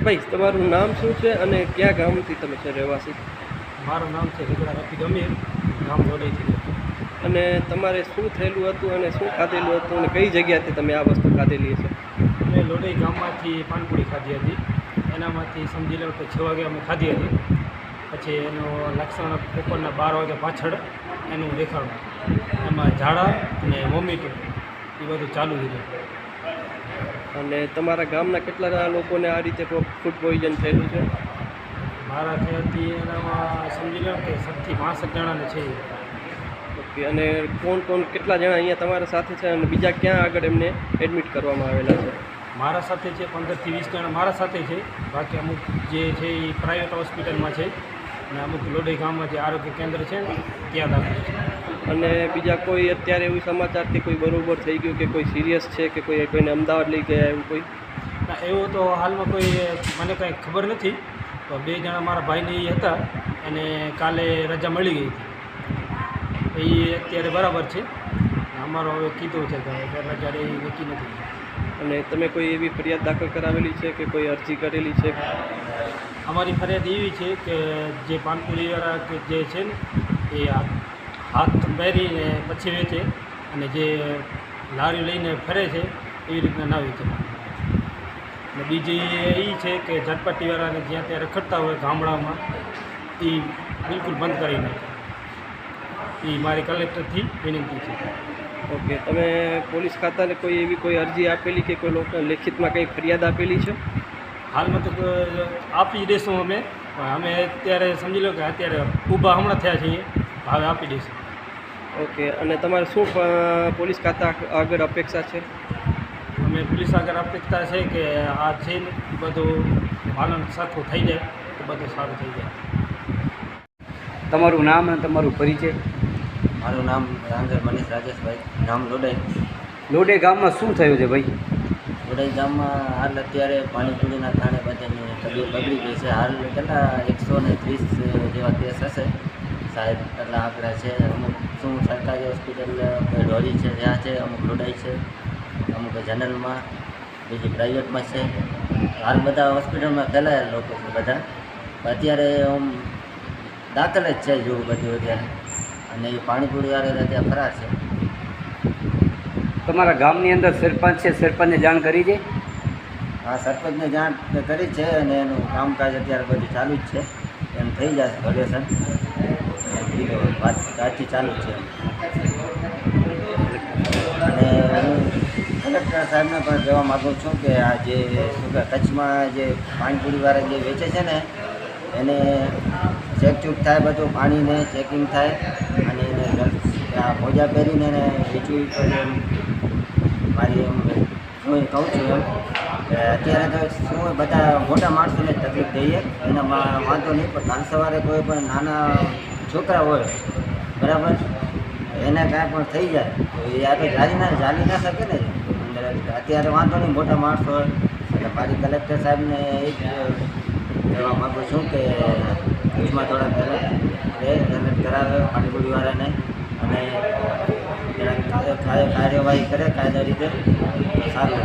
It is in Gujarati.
ભાઈ તમારું નામ શું છે અને કયા ગામથી તમે છે રહેવાસી? મારું નામ છે ઝઘડા રફી ગમીર, ગામ લોડેથી. અને તમારે શું થયેલું હતું અને શું ખાધેલું હતું અને કઈ જગ્યાથી તમે આ વસ્તુ ખાધેલી છે? અમે લોડઈ ગામમાંથી પાનપુરી ખાધી હતી. એનામાંથી સમજી લો કે 6 વાગે અમે ખાધી હતી. પછી એનો લક્ષણ બપોરના 12 વાગે પાછળ એનું દેખાડું, એમાં ઝાડા અને વોમિટિંગ એ બધું ચાલુ છે. અને તમારા ગામના કેટલા લોકોને આ રીતે ફૂડ પોઈઝન થયેલું છે? મારા ખ્યાલથી એનામાં સમજી લો કે 60 થી 65 જણાને છે. ઓકે, અને કોણ કેટલા જણા અહીંયા તમારા સાથે છે અને બીજા ક્યાં આગળ એમને એડમિટ કરવામાં આવેલા છે? મારા સાથે છે 15 થી 20 જણા મારા સાથે છે. બાકી અમુક જે છે એ પ્રાઇવેટ હોસ્પિટલમાં છે અને અમુક લોડઈ ગામમાં જે આરોગ્ય કેન્દ્ર છે ને ત્યાં દાખલ છે. અને બીજા કોઈ અત્યારે એવું સમાચાર કે કોઈ બરોબર થઈ ગયું કે કોઈ સિરિયસ છે કે કોઈને અમદાવાદ લઈ ગયા એવું કોઈ? ના, એવું તો હાલમાં કોઈ મને કંઈ ખબર નથી. તો 2 જણા મારા ભાઈને એ હતા, એને કાલે રજા મળી ગઈ હતી. એ અત્યારે બરાબર છે. અમારો હવે કીધું છે કે રજા એ નક્કી નથી. અને તમે કોઈ એવી ફરિયાદ દાખલ કરાવેલી છે કે કોઈ અરજી કરેલી છે? અમારી ફરિયાદ એવી છે કે જે પાનપુરીવાળા કે જે છે ને એ હાથ પહેરીને પછી વેચે અને જે લારી લઈને ફરે છે એવી રીતના ના વેચે. અને બીજી એ છે કે ઝટપટીવાળાને જ્યાં ત્યાં રખડતા હોય ગામડામાં એ બિલકુલ બંધ કરી નાખે. એ મારી કલેક્ટરથી વિનંતી છે. ઓકે, તમે પોલીસ ખાતાને કોઈ અરજી આપેલી કે કોઈ લોકો લેખિતમાં કંઈ ફરિયાદ આપેલી છે? હાલમાં તો આપી દઈશું અમે. અમે અત્યારે સમજી લો કે અત્યારે ઊભા હમણાં થયા છીએ, હવે આપી દઈશું. ઓકે, અને તમારે શું પોલીસ ખાતા આગળ અપેક્ષા છે? અમે પોલીસ આગળ અપેક્ષા છે કે આ છે ને એ બધું પાલન સરખું થઈ જાય તો બધું સારું થઈ જાય. તમારું નામ અને તમારું પરિચય? મારું નામ રાંગર મનીષ રાજેશભાઈ, ગામ લોડઈ. લોડે ગામમાં શું થયું છે ભાઈ? લોડઈ ગામમાં હાલ અત્યારે પાણીપુરીના કારણે બધાની તબિયત બગડી ગઈ છે. હાલ કેટલા 130 જેવા કેસ હશે સાહેબ, એટલા આંકડા છે. અમુક શું સરકારી હોસ્પિટલ ઢોરી છે ત્યાં છે, અમુક લોડાઈ છે, અમુક જનરલમાં, બીજી પ્રાઇવેટમાં છે. હાલ બધા હોસ્પિટલમાં ફેલાયેલા લોકો છે બધા. અત્યારે આમ દાખલ જ છે જેવું બધું અત્યારે. અને એ પાણીપુરીવાળા ત્યાં ફરાર છે. તમારા ગામની અંદર સરપંચ છે, સરપંચને જાણ કરી છે? હા, સરપંચને જાણ કરી છે અને એનું કામકાજ અત્યારે બધું ચાલુ જ છે. એમ થઈ જશે સોલ્યુશન. વાત આજથી ચાલુ જ છે. અને હું કલેક્ટર સાહેબને પણ કહેવા માગું છું કે આ જે શું કે કચ્છમાં જે પાણીપુરીવાળા જે વેચે છે ને એને ચેકચૂક થાય, બધું પાણીને ચેકિંગ થાય અને એને આ મોજા પહેરીને એને વેચવી પડે. એમ મારી એમ હું કહું છું એમ કે અત્યારે તો શું બધા મોટા માણસોને તકલીફ દઈએ એનામાં વાંધો નહીં, પણ કાલ સવારે કોઈ પણ નાના છોકરા હોય બરાબર, એને કાંઈ પણ થઈ જાય તો એ આગળ ચાલી ના શકે ને. અત્યારે વાંધો નહીં, મોટા માણસો હોય. એટલે મારી કલેક્ટર સાહેબને એ જ કહેવા માગું છું કે કચ્છમાં થોડા એલર્ટ કરાવે પાણીપુરીવાળાને અને કાર્યવાહી કરે કાયદા રીતે સારું.